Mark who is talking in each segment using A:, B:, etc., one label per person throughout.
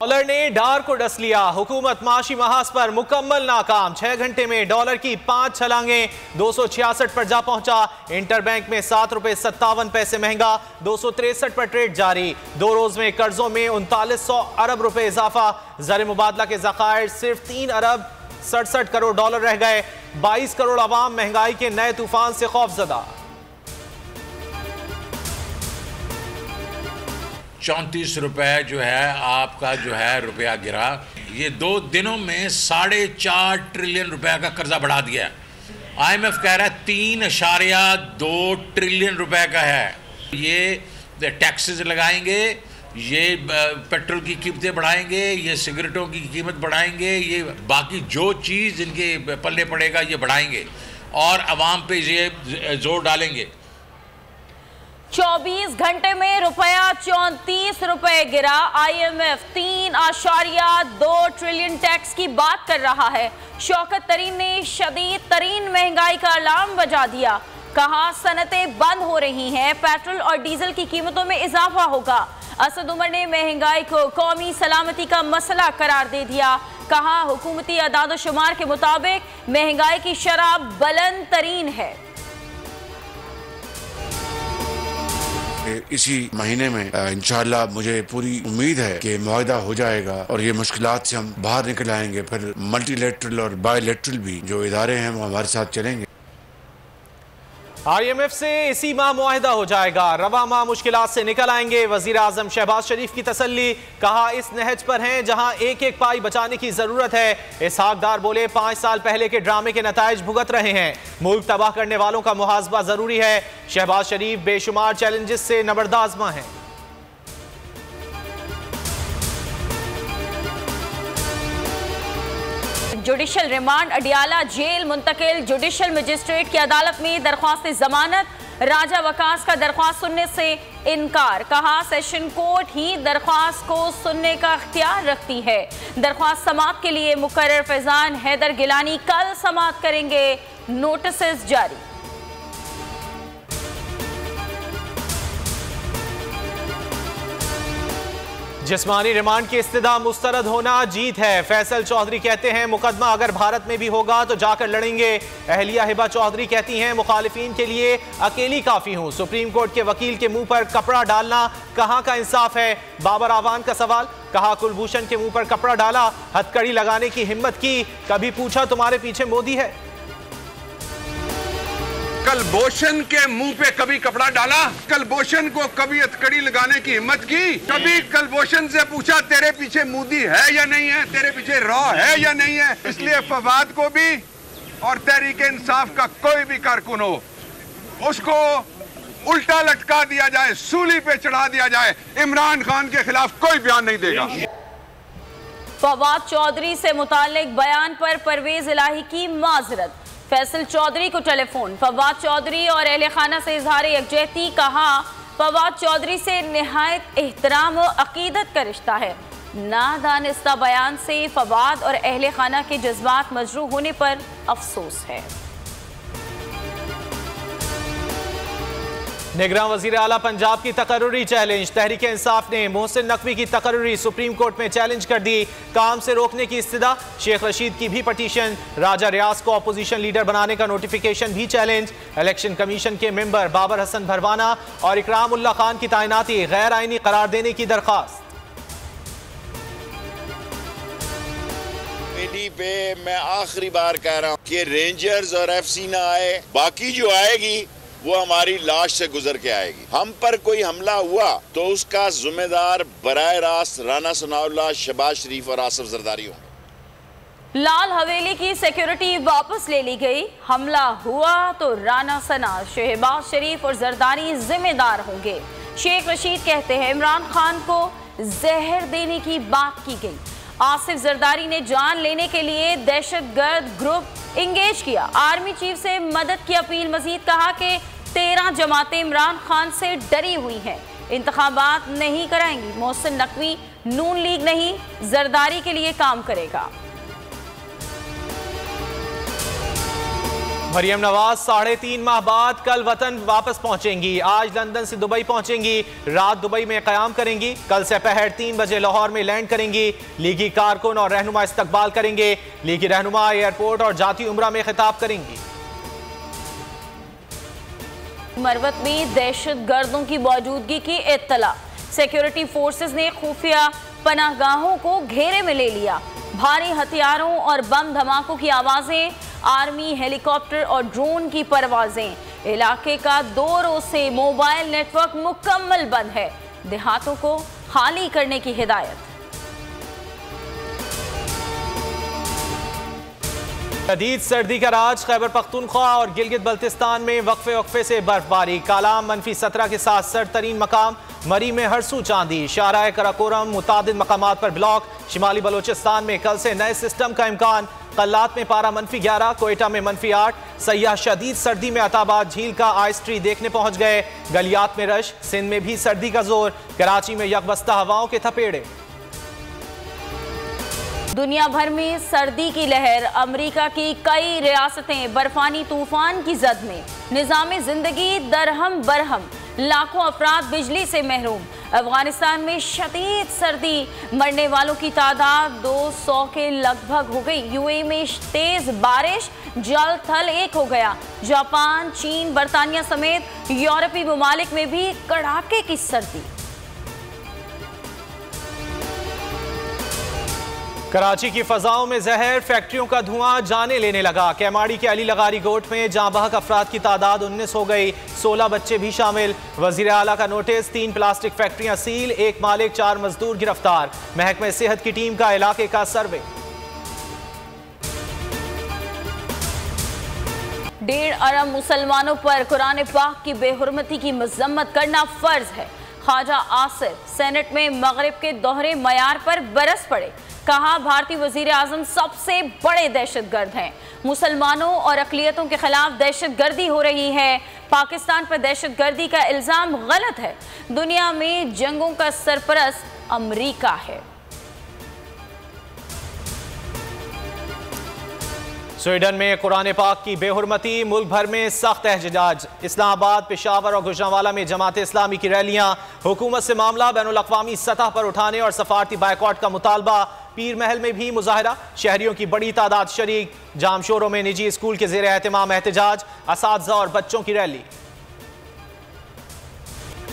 A: Dollar ने डार को डस लिया। हुकूमत माशी महाज पर मुकम्मल नाकाम। 6 घंटे में डॉलर की 5 छलांगे 266 पर जा पहुंचा। इंटरबैंक में 7 रुपए 57 पैसे महंगा, 263 पर ट्रेड जारी। 2 रोज में कर्जों में 3900 अरब रुपए इजाफा। ज़र मुबादला के ज़खायर सिर्फ 3 अरब 67 करोड़ डॉलर रह गए। 22 करोड़ अवाम महंगाई के नए तूफान से खौफजदा।
B: 34 रुपए जो है आपका जो है रुपया गिरा। ये 2 दिनों में 4.5 ट्रिलियन रुपए का कर्जा बढ़ा दिया। IMF कह रहा है 3.2 ट्रिलियन रुपए का है। ये टैक्सेस लगाएंगे, ये पेट्रोल की कीमतें बढ़ाएंगे, ये सिगरेटों की कीमत बढ़ाएंगे, ये बाकी जो चीज़ इनके पल्ले पड़ेगा ये बढ़ाएंगे और आवाम पे ये जोर डालेंगे।
C: 24 घंटे में रुपया 34 रुपए गिरा। IMF 3.2 ट्रिलियन टैक्स की बात कर रहा है। शौकत तरीन ने शदीद तरीन महंगाई का अलार्म बजा दिया। कहा सनतें बंद हो रही हैं, पेट्रोल और डीजल की कीमतों में इजाफा होगा। असद उमर ने महंगाई को कौमी सलामती का मसला करार दे दिया। कहा हुकूमती अदाद-ओ-शुमार के मुताबिक महंगाई की शरह बुलंद तरीन है।
D: इसी महीने में इंशाअल्लाह मुझे पूरी उम्मीद है कि मुआहदा हो जाएगा और ये मुश्किलात से हम बाहर निकल आएंगे। फिर मल्टीलेटरल और बायलेटरल भी जो इदारे हैं वो हमारे साथ चलेंगे।
A: IMF से इसी माह मुआहिदा हो जाएगा। रवा माह मुश्किलात से निकल आएंगे। वजीर आजम शहबाज शरीफ की तसल्ली। कहा इस नहज पर हैं जहां एक एक पाई बचाने की जरूरत है। इसहाक डार बोले 5 साल पहले के ड्रामे के नताइज भुगत रहे हैं। मुल्क तबाह करने वालों का मुहासबा जरूरी है। शहबाज शरीफ बेशुमार चैलेंजेस से नबरदाजमा हैं।
C: जुडिशल रिमांड अडियाला जेल मुंतकिल। जुडिशल मजिस्ट्रेट की अदालत में दरख्वास्त जमानत। राजा वकास का दरख्वास्त सुनने से इनकार। कहा सेशन कोर्ट ही दरख्वास्त को सुनने का अख्तियार रखती है। दरख्वास्त समाअत के लिए मुकर्रर फैजान हैदर गिलानी कल समाअत करेंगे। नोटिस जारी।
A: जिस्मानी रिमांड की इस्तदा मुस्तरद होना जीत है। फैसल चौधरी कहते हैं मुकदमा अगर भारत में भी होगा तो जाकर लड़ेंगे। अहलिया हिबा चौधरी कहती हैं मुखालिफिन के लिए अकेली काफ़ी हूँ। सुप्रीम कोर्ट के वकील के मुंह पर कपड़ा डालना कहाँ का इंसाफ है। बाबर आवान का सवाल। कहा कुलभूषण के मुंह पर कपड़ा डाला, हथकड़ी लगाने की हिम्मत की, कभी पूछा तुम्हारे पीछे मोदी है।
E: कलभूषण के मुंह पे कभी कपड़ा डाला, कलभूषण को कभी हथकड़ी लगाने की हिम्मत की, कभी कलभूषण से पूछा तेरे पीछे मोदी है या नहीं है, तेरे पीछे रॉ है या नहीं है। इसलिए फवाद को भी और तहरीक इंसाफ का कोई भी कारकुन हो उसको उल्टा लटका दिया जाए, सूली पे चढ़ा दिया जाए। इमरान खान के खिलाफ कोई बयान नहीं देगा।
C: फवाद चौधरी से मुताल्लिक बयान पर परवेज इलाही की माजरत। फैसल चौधरी को टेलीफोन। फवाद चौधरी और अहले खाना से इजहार यकजहती। कहा फवाद चौधरी से निहायत एहतराम और अकीदत का रिश्ता है। नादानिस्ता बयान से फवाद और अहले खाना के जज्बात मजरूह होने पर अफसोस है।
A: निगरान वजीर आला पंजाब की तकर्रुरी चैलेंज। तहरीक इंसाफ ने मोहसिन नकवी की तकर्रुरी सुप्रीम कोर्ट में चैलेंज कर दी। काम से रोकने की इस्तदा। शेख रशीद की भी पटिशन। राजा रियाज को अपोजिशन लीडर बनाने का नोटिफिकेशन भी चैलेंज। इलेक्शन कमीशन के मेंबर बाबर हसन भरवाना और इकराम उल्ला खान की तैनाती गैर आईनी करार देने की दरख्वास्त।
F: पे मैं आखिरी बार कह रहा हूँ कि रेंजर्स और FC ना आए, बाकी जो आएगी वो हमारी लाश से गुजर के आएगी। हम पर कोई हमला हुआ तो उसका जिम्मेदार बराह रास्त राना सनाउल्लाह, शहबाज शरीफ और आसिफ जरदारी होंगे।
C: लाल हवेली की सिक्योरिटी वापस ले ली गई। हमला हुआ तो राना सना, शहबाज शरीफ और जरदारी जिम्मेदार होंगे। शेख रशीद कहते हैं इमरान खान को जहर देने की बात की गई। आसिफ जरदारी ने जान लेने के लिए दहशतगर्द ग्रुप इंगेज किया। आर्मी चीफ से मदद की अपील। मजीद कहा कि 13 जमातें इमरान खान से डरी हुई हैं, इंतखाबात नहीं कराएंगी। मोहसिन नकवी नून लीग नहीं जरदारी के लिए काम करेगा।
A: मरियम नवाज 3.5 माह बाद कल वतन वापस पहुंचेंगी। आज लंदन से दुबई पहुंचेंगी, रात दुबई में क़याम करेंगी। कल से पहर 3 बजे लाहौर में लैंड करेंगी। लीगी कारकुन और रहनुमा इस्तकबाल करेंगे। लीगी रहनुमा एयरपोर्ट और जाती उम्रा में खिताब करेंगी।
C: मरवत में दहशत गर्दों की मौजूदगी की इत्तला। सिक्योरिटी फोर्सेस ने खुफिया पनाहगाहों को घेरे में ले लिया। भारी हथियारों और बम धमाकों की आवाजें, आर्मी हेलीकॉप्टर और ड्रोन की परवाजें। इलाके का 2 रोज से मोबाइल नेटवर्क मुकम्मल बंद है। देहातों को खाली करने की हिदायत।
A: शदीद सर्दी का राज। खैबर पख्तूनख्वा और गिलगित बल्तिस्तान में वक्फे से बर्फबारी। कालाम -17 के साथ सर्द तरीन मकाम। मरी में हरसू चांदी। शाहराह कराकोरम मुतादिद मकामात पर ब्लॉक। शिमाली बलोचिस्तान में कल से नए सिस्टम का इम्कान। कल्लात में पारा -11, कोयटा में -8। सयाह शदीद सर्दी में अताबाद झील का आइस ट्री देखने पहुंच गए। गलियात में रश। सिंध में भी सर्दी का जोर। कराची में यकबस्ता हवाओं के थपेड़े।
C: दुनिया भर में सर्दी की लहर। अमेरिका की कई रियासतें बर्फानी तूफान की जद में। निज़ाम जिंदगी दरहम बरहम। लाखों अफराद बिजली से महरूम। अफगानिस्तान में शदीद सर्दी। मरने वालों की तादाद 200 के लगभग हो गई। यूएई में तेज बारिश, जल थल एक हो गया। जापान, चीन, बरतानिया समेत यूरोपीय ममालिक में भी कड़ाके की सर्दी।
A: कराची की फजाओं में जहर। फैक्ट्रियों का धुआं जाने लेने लगा। कैमाड़ी के अली लगारी गोट में जहां बहक अफराद की तादाद 19 हो गई। 16 बच्चे भी शामिल। वजीर आला का नोटिस। 3 प्लास्टिक फैक्ट्रियां सील। 1 मालिक 4 मजदूर गिरफ्तार। महकमे सेहत की टीम का इलाके का सर्वे।
C: 1.5 अरब मुसलमानों पर कुरान पाक की बेहुरमती की मजम्मत करना फर्ज है। ख्वाजा आसिफ सेनेट में मगरिब के दोहरे मयार पर बरस पड़े। कहा, भारतीय वजीर आजम सबसे बड़े दहशतगर्द हैं। मुसलमानों और अकलियतों के खिलाफ दहशतगर्दी हो रही है। पाकिस्तान पर दहशतगर्दी का इल्जाम गलत है। दुनिया में जंगों का सरपरस्त अमेरिका है।
A: स्वीडन में कुरान पाक की बेहुरमती। मुल्क भर में सख्त एहतजाज। इस्लामाबाद, पेशावर और गुजरांवाला में जमात इस्लामी की रैलियां। हुकूमत से मामला बैनुल अक़वामी सतह पर उठाने और सफारती बायकॉट का मुतालबा। पीर महल में भी मुजाहरा। शहरियों की बड़ी तादाद शरीक। जामशोरों में निजी स्कूल के ज़ेर एहतमाम एहतजाज। असातिज़ा और बच्चों की rally.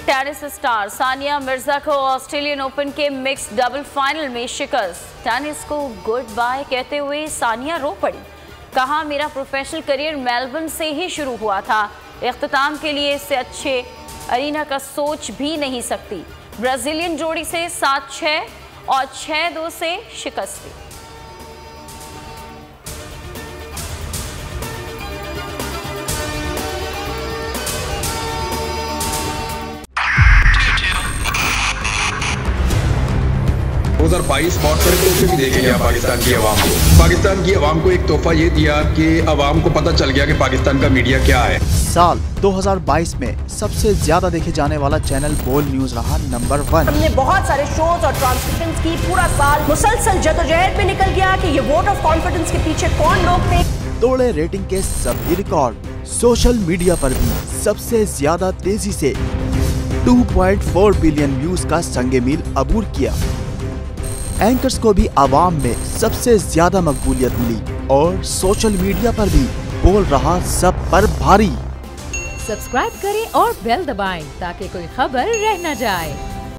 C: Tennis star Sania Mirza को ऑस्ट्रेलियन ओपन के मिक्स डबल फाइनल में शिकस्त। टेनिस को गुड बाय कहते हुए सानिया रो पड़ी। कहा, मेरा प्रोफेशनल करियर मेलबर्न से ही शुरू हुआ था। इख्तिताम के लिए इससे अच्छे अरीना का सोच भी नहीं सकती। ब्राजीलियन जोड़ी से 7-6 और 6-2 से शिकस्त दी।
G: बहुत सारे तोहफे भी देखे गया पाकिस्तान की आवाम को। पाकिस्तान की आवाम को एक तोहफा ये दिया कि आवाम को पता चल गया कि पाकिस्तान का मीडिया क्या है।
H: साल 2022 में सबसे ज्यादा देखे जाने वाला चैनल बोल न्यूज रहा नंबर 1।
I: हमने बहुत सारे शोज और ट्रांसमिशंस की। पूरा साल मुसलसल जदोजहद में निकल गया कि ये वोट ऑफ कॉन्फिडेंस के पीछे कौन लोग थे।
H: तोड़े रेटिंग के सभी रिकॉर्ड। सोशल मीडिया पर भी सबसे ज्यादा तेजी से 2.4 बिलियन व्यूज का संगे मील अबूर किया। एंकर्स को भी आवाम में सबसे ज्यादा मकबूलियत मिली और सोशल मीडिया पर भी बोल रहा सब पर भारी।
J: सब्सक्राइब करें और बेल दबाएं ताकि कोई खबर रह न जाए।